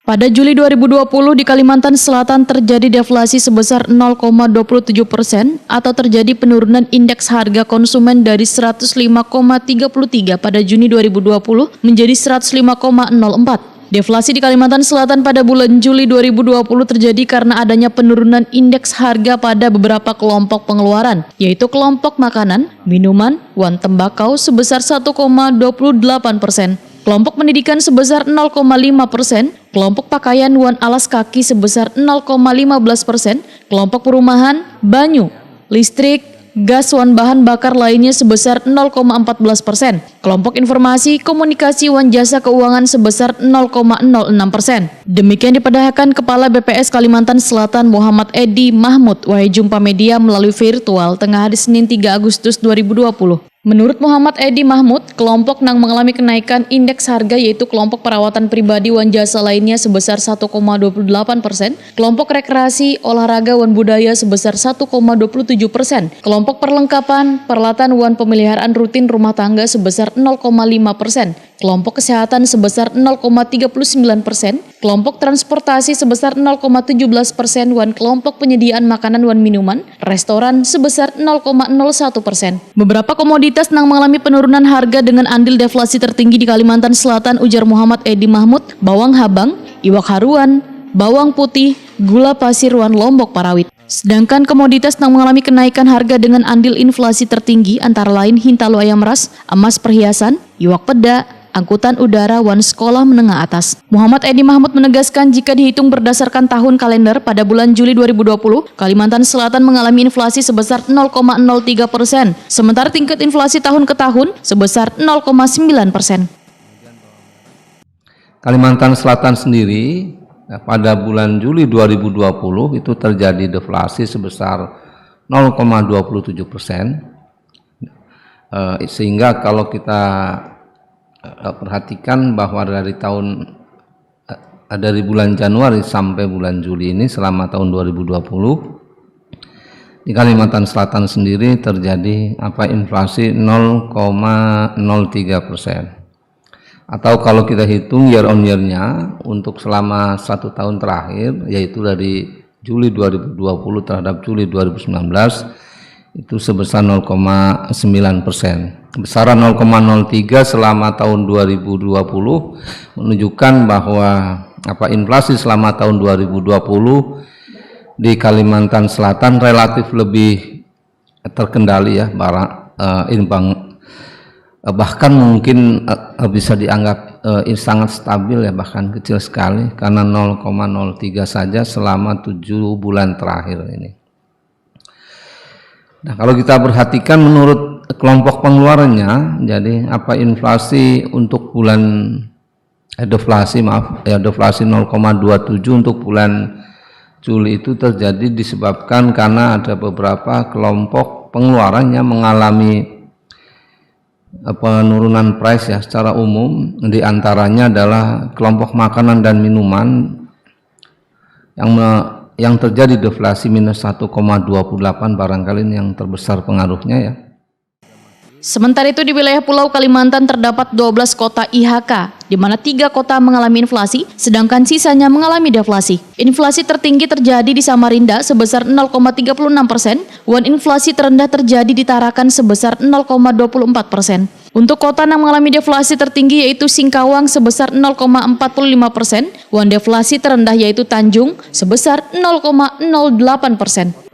Pada Juli 2020 di Kalimantan Selatan terjadi deflasi sebesar 0,27% atau terjadi penurunan indeks harga konsumen dari 105,33 pada Juni 2020 menjadi 105,04. Deflasi di Kalimantan Selatan pada bulan Juli 2020 terjadi karena adanya penurunan indeks harga pada beberapa kelompok pengeluaran, yaitu kelompok makanan, minuman, wan tembakau sebesar 1,28%. Kelompok pendidikan sebesar 0,5%, kelompok pakaian wan alas kaki sebesar 0,15%, kelompok perumahan, banyu, listrik, gas wan bahan bakar lainnya sebesar 0,14%, kelompok informasi, komunikasi wan jasa keuangan sebesar 0,06%. Demikian dipadahkan Kepala BPS Kalimantan Selatan Muhammad Edi Mahmud wahai jumpa media melalui virtual tengah hari Senin 3 Agustus 2020. Menurut Muhammad Edi Mahmud, kelompok yang mengalami kenaikan indeks harga yaitu kelompok perawatan pribadi wan jasa lainnya sebesar 1,28%, kelompok rekreasi, olahraga wan budaya sebesar 1,27%, kelompok perlengkapan, peralatan wan pemeliharaan rutin rumah tangga sebesar 0,5%, kelompok kesehatan sebesar 0,39%, kelompok transportasi sebesar 0,17%, wan kelompok penyediaan makanan wan minuman, restoran sebesar 0,01%. Beberapa komoditas yang mengalami penurunan harga dengan andil deflasi tertinggi di Kalimantan Selatan, ujar Muhammad Edi Mahmud, bawang habang, iwak haruan, bawang putih, gula pasir wan Lombok Parawit. Sedangkan komoditas yang mengalami kenaikan harga dengan andil inflasi tertinggi antara lain hintalo ayam ras, emas perhiasan, iwak peda, angkutan udara wan sekolah menengah atas. Muhammad Edi Mahmud menegaskan jika dihitung berdasarkan tahun kalender pada bulan Juli 2020, Kalimantan Selatan mengalami inflasi sebesar 0,03%, sementara tingkat inflasi tahun ke tahun sebesar 0,9%. Kalimantan Selatan sendiri pada bulan Juli 2020 itu terjadi deflasi sebesar 0,27%, sehingga kalau kita perhatikan bahwa dari bulan Januari sampai bulan Juli ini selama tahun 2020 di Kalimantan Selatan sendiri terjadi inflasi 0,03%, atau kalau kita hitung year on year-nya untuk selama 1 tahun terakhir, yaitu dari Juli 2020 terhadap Juli 2019 itu sebesar 0,9%. Besaran 0,03 selama tahun 2020 menunjukkan bahwa inflasi selama tahun 2020 di Kalimantan Selatan relatif lebih terkendali ya, bahkan mungkin bisa dianggap sangat stabil ya, bahkan kecil sekali karena 0,03 saja selama 7 bulan terakhir ini. Nah, kalau kita perhatikan menurut kelompok pengeluarannya, jadi inflasi untuk bulan deflasi 0,27 untuk bulan Juli itu terjadi disebabkan karena ada beberapa kelompok pengeluaran yang mengalami penurunan price ya secara umum. Di antaranya adalah kelompok makanan dan minuman yang terjadi deflasi minus 1,28, barangkali ini yang terbesar pengaruhnya ya. Sementara itu di wilayah Pulau Kalimantan terdapat 12 kota IHK, di mana 3 kota mengalami inflasi, sedangkan sisanya mengalami deflasi. Inflasi tertinggi terjadi di Samarinda sebesar 0,36%, wan inflasi terendah terjadi di Tarakan sebesar 0,24%. Untuk kota yang mengalami deflasi tertinggi yaitu Singkawang sebesar 0,45%, wan deflasi terendah yaitu Tanjung sebesar 0,08%.